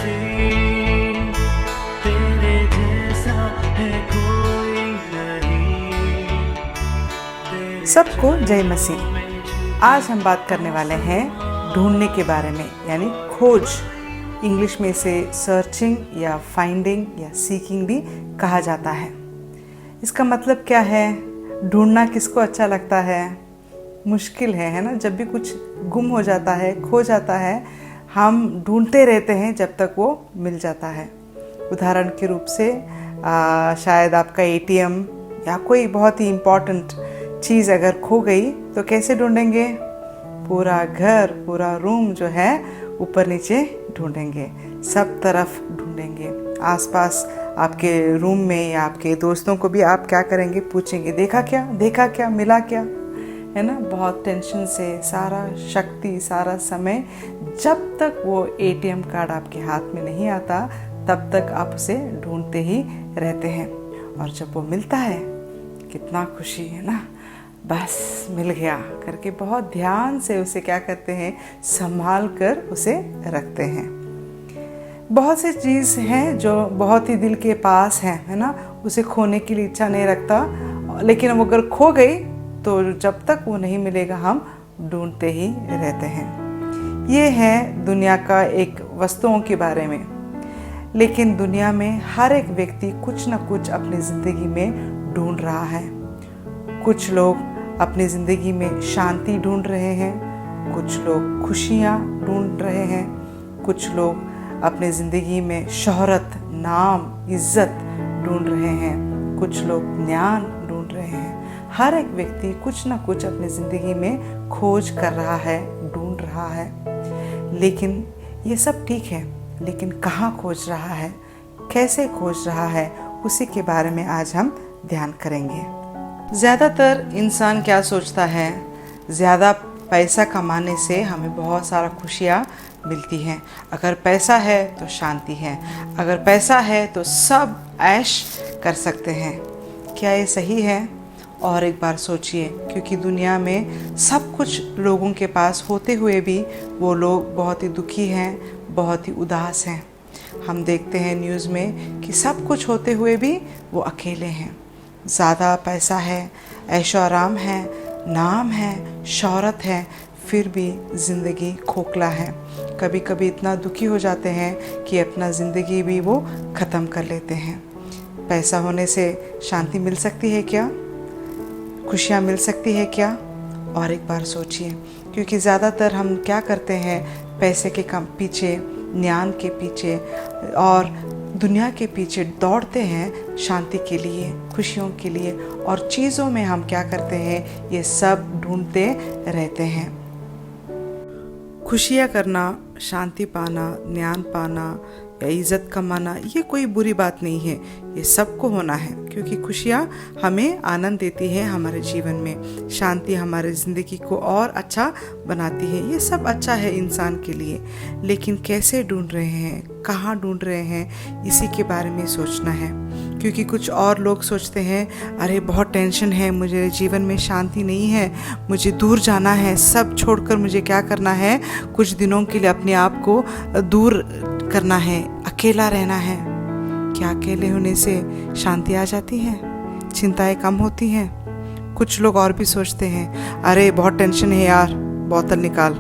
मसीह, तेरे जैसा है कोई नहीं। सबको जय मसीह। आज हम बात करने वाले हैं ढूंढने के बारे में, यानी खोज। इंग्लिश में इसे सर्चिंग या फाइंडिंग या सीकिंग भी कहा जाता है। इसका मतलब क्या है? ढूंढना किसको अच्छा लगता है? मुश्किल है ना? जब भी कुछ गुम हो जाता है, खो जाता है, हम ढूंढते रहते हैं जब तक वो मिल जाता है। उदाहरण के रूप से शायद आपका एटीएम या कोई बहुत ही इम्पोर्टेंट चीज़ अगर खो गई तो कैसे ढूंढेंगे? पूरा घर, पूरा रूम जो है ऊपर नीचे ढूंढेंगे, सब तरफ ढूंढेंगे। आसपास आपके रूम में या आपके दोस्तों को भी आप क्या करेंगे? पूछेंगे, देखा क्या, देखा क्या, मिला क्या, है ना? बहुत टेंशन से सारा शक्ति, सारा समय, जब तक वो एटीएम कार्ड आपके हाथ में नहीं आता तब तक आप उसे ढूंढते ही रहते हैं। और जब वो मिलता है कितना खुशी है ना, बस मिल गया करके बहुत ध्यान से उसे क्या करते हैं? संभाल कर उसे रखते हैं। बहुत सी चीज़ हैं जो बहुत ही दिल के पास हैं, है ना? उसे खोने के लिए इच्छा नहीं रखता, लेकिन वो अगर खो गई तो जब तक वो नहीं मिलेगा हम ढूंढते ही रहते हैं। ये है दुनिया का एक वस्तुओं के बारे में। लेकिन दुनिया में हर एक व्यक्ति कुछ ना कुछ अपनी ज़िंदगी में ढूंढ रहा है। कुछ लोग अपनी ज़िंदगी में शांति ढूंढ रहे हैं, कुछ लोग खुशियाँ ढूंढ रहे हैं, कुछ लोग अपनी ज़िंदगी में शोहरत, नाम, इज्जत ढूंढ रहे हैं, कुछ लोग ज्ञान ढूंढ रहे हैं। हर एक व्यक्ति कुछ ना कुछ अपनी ज़िंदगी में खोज कर रहा है, ढूंढ रहा है। लेकिन ये सब ठीक है, लेकिन कहाँ खोज रहा है, कैसे खोज रहा है, उसी के बारे में आज हम ध्यान करेंगे। ज़्यादातर इंसान क्या सोचता है? ज़्यादा पैसा कमाने से हमें बहुत सारा खुशियाँ मिलती हैं। अगर पैसा है तो शांति है, अगर पैसा है तो सब ऐश कर सकते हैं। क्या ये सही है? और एक बार सोचिए, क्योंकि दुनिया में सब कुछ लोगों के पास होते हुए भी वो लोग बहुत ही दुखी हैं, बहुत ही उदास हैं। हम देखते हैं न्यूज़ में कि सब कुछ होते हुए भी वो अकेले हैं। ज़्यादा पैसा है, ऐशो आराम है, नाम है, शोहरत है, फिर भी ज़िंदगी खोखला है। कभी कभी इतना दुखी हो जाते हैं कि अपना ज़िंदगी भी वो ख़त्म कर लेते हैं। पैसा होने से शांति मिल सकती है क्या? खुशियाँ मिल सकती है क्या? और एक बार सोचिए, क्योंकि ज़्यादातर हम क्या करते हैं? पैसे के पीछे, ज्ञान के पीछे और दुनिया के पीछे दौड़ते हैं, शांति के लिए, खुशियों के लिए, और चीज़ों में हम क्या करते हैं? ये सब ढूंढते रहते हैं। खुशियाँ करना, शांति पाना, ज्ञान पाना या इज़्ज़त कमाना, ये कोई बुरी बात नहीं है। ये सबको होना है, क्योंकि खुशियाँ हमें आनंद देती है हमारे जीवन में। शांति हमारे ज़िंदगी को और अच्छा बनाती है। ये सब अच्छा है इंसान के लिए। लेकिन कैसे ढूंढ रहे हैं, कहाँ ढूंढ रहे हैं, इसी के बारे में सोचना है। क्योंकि कुछ और लोग सोचते हैं, अरे बहुत टेंशन है, मुझे जीवन में शांति नहीं है, मुझे दूर जाना है, सब छोड़कर मुझे क्या करना है? कुछ दिनों के लिए अपने आप को दूर करना है, अकेला रहना है। क्या अकेले होने से शांति आ जाती है? चिंताएं कम होती हैं? कुछ लोग और भी सोचते हैं, अरे बहुत टेंशन है यार, बोतल निकाल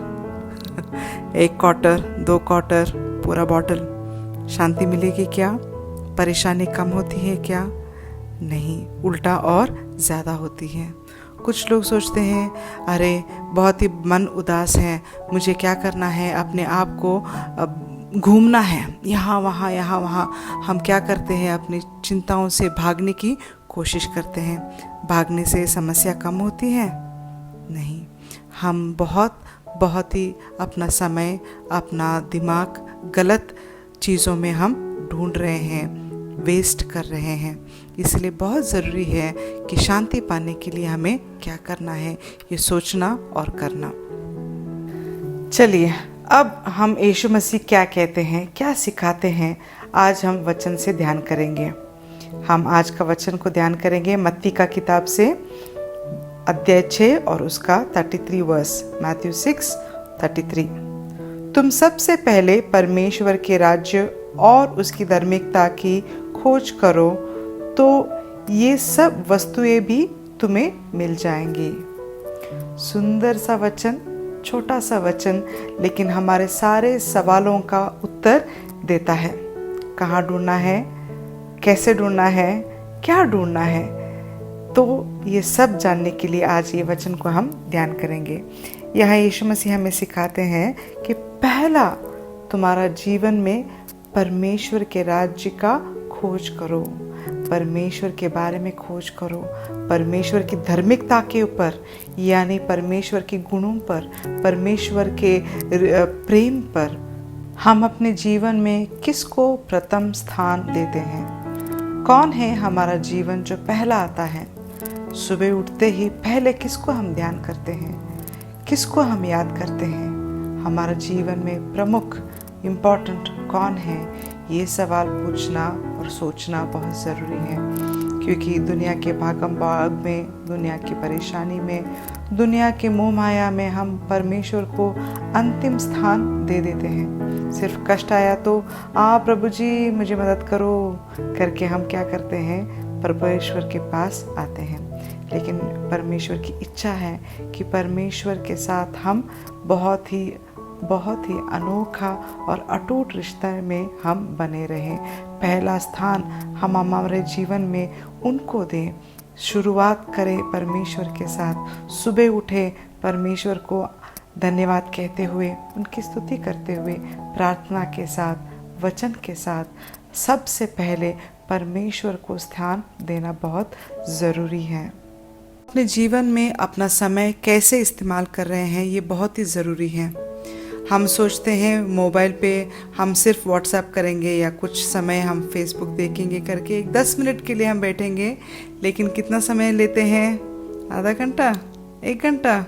1 क्वार्टर, 2 क्वार्टर, पूरा बॉटल। शांति मिलेगी क्या? परेशानी कम होती है क्या? नहीं, उल्टा और ज़्यादा होती है। कुछ लोग सोचते हैं, अरे बहुत ही मन उदास है, मुझे क्या करना है? अपने आप को घूमना है, यहाँ वहाँ। हम क्या करते हैं? अपनी चिंताओं से भागने की कोशिश करते हैं। भागने से समस्या कम होती है? नहीं, हम बहुत ही अपना समय, अपना दिमाग गलत चीज़ों में हम ढूंढ रहे हैं, वेस्ट कर रहे हैं। इसलिए बहुत ज़रूरी है कि शांति पाने के लिए हमें क्या करना है, ये सोचना और करना। चलिए, अब हम यीशु मसीह क्या कहते हैं, क्या सिखाते हैं, आज हम वचन से ध्यान करेंगे। हम आज का वचन को ध्यान करेंगे मत्ती का किताब से अध्याय 6 और उसका 33 वर्स, मैथ्यू 6:33। तुम सबसे पहले परमेश्वर के राज्य और उसकी धार्मिकता की खोज करो तो ये सब वस्तुएं भी तुम्हें मिल जाएंगी। सुंदर सा वचन, छोटा सा वचन, लेकिन हमारे सारे सवालों का उत्तर देता है। कहाँ ढूंढना है, कैसे ढूंढना है, क्या ढूंढना है, तो ये सब जानने के लिए आज ये वचन को हम ध्यान करेंगे। यहाँ यीशु मसीह हमें सिखाते हैं कि पहला तुम्हारा जीवन में परमेश्वर के राज्य का खोज करो, परमेश्वर के बारे में खोज करो, परमेश्वर की धार्मिकता के ऊपर, यानी परमेश्वर के गुणों पर, परमेश्वर के प्रेम पर। हम अपने जीवन में किसको प्रथम स्थान देते हैं? कौन है हमारा जीवन जो पहला आता है? सुबह उठते ही पहले किसको हम ध्यान करते हैं, किसको हम याद करते हैं? हमारा जीवन में प्रमुख इम्पोर्टेंट कौन है? ये सवाल पूछना और सोचना बहुत ज़रूरी है, क्योंकि दुनिया के भागम भाग में, दुनिया की परेशानी में, दुनिया के मोह माया में हम परमेश्वर को अंतिम स्थान दे देते हैं। सिर्फ कष्ट आया तो प्रभु जी मुझे मदद करो करके हम क्या करते हैं? परमेश्वर के पास आते हैं। लेकिन परमेश्वर की इच्छा है कि परमेश्वर के साथ हम बहुत ही अनोखा और अटूट रिश्ते में हम बने रहें। पहला स्थान हम हमारे जीवन में उनको दें। शुरुआत करें परमेश्वर के साथ। सुबह उठे परमेश्वर को धन्यवाद कहते हुए, उनकी स्तुति करते हुए, प्रार्थना के साथ, वचन के साथ सबसे पहले परमेश्वर को स्थान देना बहुत ज़रूरी है। अपने जीवन में अपना समय कैसे इस्तेमाल कर रहे हैं, ये बहुत ही ज़रूरी है। हम सोचते हैं मोबाइल पे हम सिर्फ व्हाट्सएप करेंगे या कुछ समय हम फेसबुक देखेंगे करके 10 मिनट के लिए हम बैठेंगे, लेकिन कितना समय लेते हैं? आधा घंटा, 1 घंटा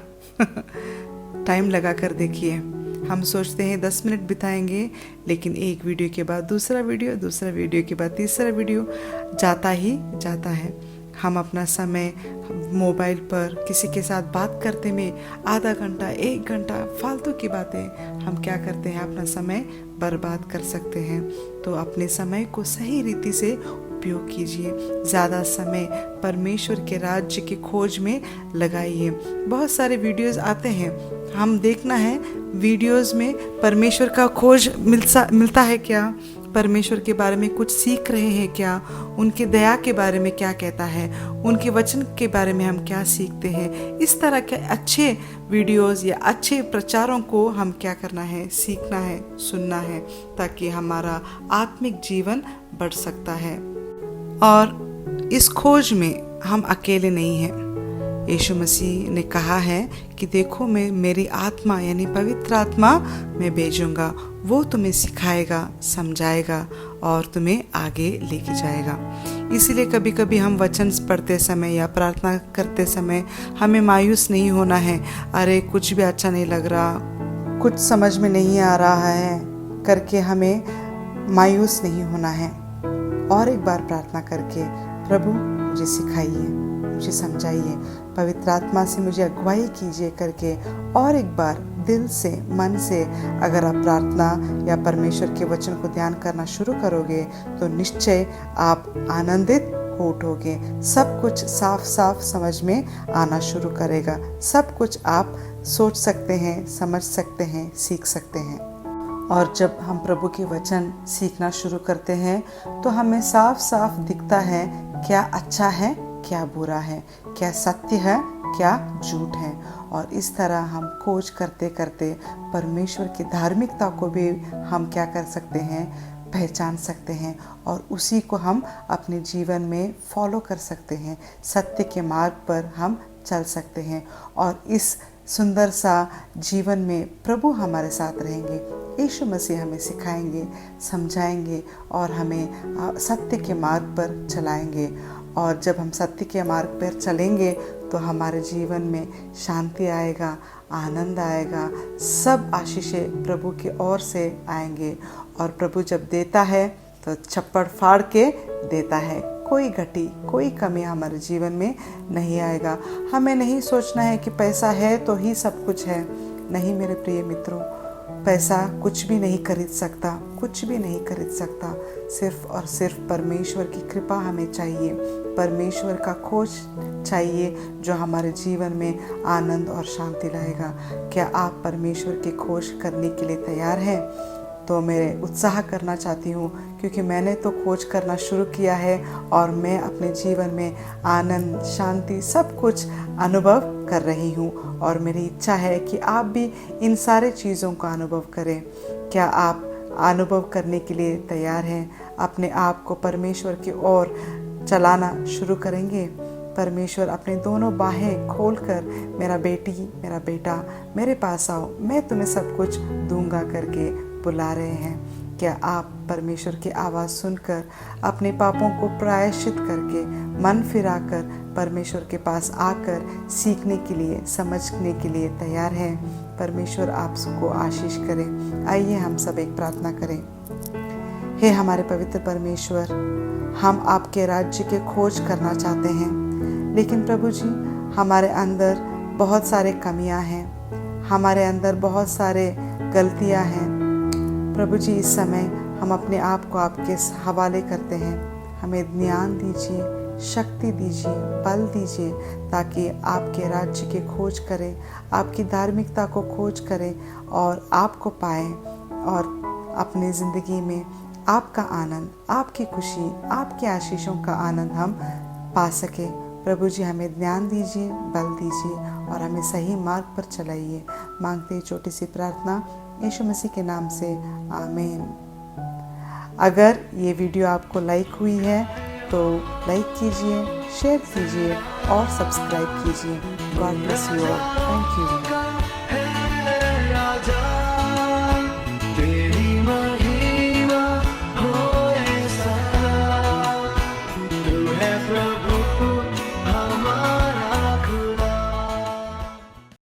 टाइम लगा कर देखिए। हम सोचते हैं 10 मिनट बिताएंगे, लेकिन एक वीडियो के बाद दूसरा वीडियो, दूसरा वीडियो के बाद तीसरा वीडियो जाता ही जाता है। हम अपना समय मोबाइल पर किसी के साथ बात करते में आधा घंटा, 1 घंटा फालतू की बातें हम क्या करते हैं? अपना समय बर्बाद कर सकते हैं। तो अपने समय को सही रीति से उपयोग कीजिए। ज़्यादा समय परमेश्वर के राज्य की खोज में लगाइए। बहुत सारे वीडियोस आते हैं, हम देखना है वीडियोस में परमेश्वर का खोज मिलता है क्या? परमेश्वर के बारे में कुछ सीख रहे हैं क्या? उनकी दया के बारे में क्या कहता है? उनके वचन के बारे में हम क्या सीखते हैं? इस तरह के अच्छे वीडियोस या अच्छे प्रचारों को हम क्या करना है? सीखना है, सुनना है, ताकि हमारा आत्मिक जीवन बढ़ सकता है। और इस खोज में हम अकेले नहीं हैं। यीशु मसीह ने कहा है कि देखो मैं मेरी आत्मा यानी पवित्र आत्मा मैं भेजूंगा, वो तुम्हें सिखाएगा, समझाएगा और तुम्हें आगे लेके जाएगा। इसीलिए कभी कभी हम वचन पढ़ते समय या प्रार्थना करते समय हमें मायूस नहीं होना है। अरे कुछ भी अच्छा नहीं लग रहा, कुछ समझ में नहीं आ रहा है करके हमें मायूस नहीं होना है। और एक बार प्रार्थना करके, प्रभु मुझे सिखाइए, मुझे समझाइए, पवित्र आत्मा से मुझे अगुवाई कीजिए करके और एक बार दिल से, मन से अगर आप प्रार्थना या परमेश्वर के वचन को ध्यान करना शुरू करोगे तो निश्चय आप आनंदित हो उठोगे। सब कुछ साफ साफ समझ में आना शुरू करेगा। सब कुछ आप सोच सकते हैं, समझ सकते हैं, सीख सकते हैं। और जब हम प्रभु के वचन सीखना शुरू करते हैं तो हमें साफ साफ दिखता है क्या अच्छा है, क्या बुरा है, क्या सत्य है, क्या झूठ है। और इस तरह हम खोज करते करते परमेश्वर की धार्मिकता को भी हम क्या कर सकते हैं? पहचान सकते हैं और उसी को हम अपने जीवन में फॉलो कर सकते हैं। सत्य के मार्ग पर हम चल सकते हैं और इस सुंदर सा जीवन में प्रभु हमारे साथ रहेंगे। यीशु मसीह हमें सिखाएंगे, समझाएंगे और हमें सत्य के मार्ग पर चलाएंगे। और जब हम सत्य के मार्ग पर चलेंगे तो हमारे जीवन में शांति आएगा, आनंद आएगा, सब आशीषें प्रभु की ओर से आएंगे। और प्रभु जब देता है तो छप्पड़ फाड़ के देता है। कोई घटी, कोई कमी हमारे जीवन में नहीं आएगा। हमें नहीं सोचना है कि पैसा है तो ही सब कुछ है। नहीं मेरे प्रिय मित्रों, पैसा कुछ भी नहीं खरीद सकता, कुछ भी नहीं खरीद सकता। सिर्फ और सिर्फ परमेश्वर की कृपा हमें चाहिए, परमेश्वर का खोज चाहिए जो हमारे जीवन में आनंद और शांति लाएगा। क्या आप परमेश्वर की खोज करने के लिए तैयार हैं? तो मैं उत्साह करना चाहती हूँ, क्योंकि मैंने तो खोज करना शुरू किया है और मैं अपने जीवन में आनंद, शांति, सब कुछ अनुभव कर रही हूँ। और मेरी इच्छा है कि आप भी इन सारे चीज़ों का अनुभव करें। क्या आप अनुभव करने के लिए तैयार हैं? अपने आप को परमेश्वर की ओर चलाना शुरू करेंगे? परमेश्वर अपने दोनों बाहें खोलकर मेरा बेटी, मेरा बेटा, मेरे पास आओ, मैं तुम्हें सब कुछ दूंगा करके बुला रहे हैं। क्या आप परमेश्वर की आवाज़ सुनकर अपने पापों को प्रायश्चित करके मन फिराकर परमेश्वर के पास आकर सीखने के लिए, समझने के लिए तैयार हैं? परमेश्वर आपको आशीष करें। आइए हम सब एक प्रार्थना करें। हे हमारे पवित्र परमेश्वर, हम आपके राज्य के खोज करना चाहते हैं, लेकिन प्रभु जी हमारे अंदर बहुत सारे कमियां हैं, हमारे अंदर बहुत सारे गलतियां हैं। प्रभु जी इस समय हम अपने आप को आपके हवाले करते हैं। हमें ज्ञान दीजिए, शक्ति दीजिए, बल दीजिए, ताकि आपके राज्य की खोज करें, आपकी धार्मिकता को खोज करें और आपको पाएं और अपनी ज़िंदगी में आपका आनंद, आपकी खुशी, आपके आशीषों का आनंद हम पा सकें। प्रभु जी हमें ज्ञान दीजिए, बल दीजिए और हमें सही मार्ग पर चलाइए। मांगते हैं छोटी सी प्रार्थना यीशु मसीह के नाम से, आमीन। अगर ये वीडियो आपको लाइक हुई है तो लाइक कीजिए, शेयर कीजिए और सब्सक्राइब कीजिए। God bless you all. Thank you.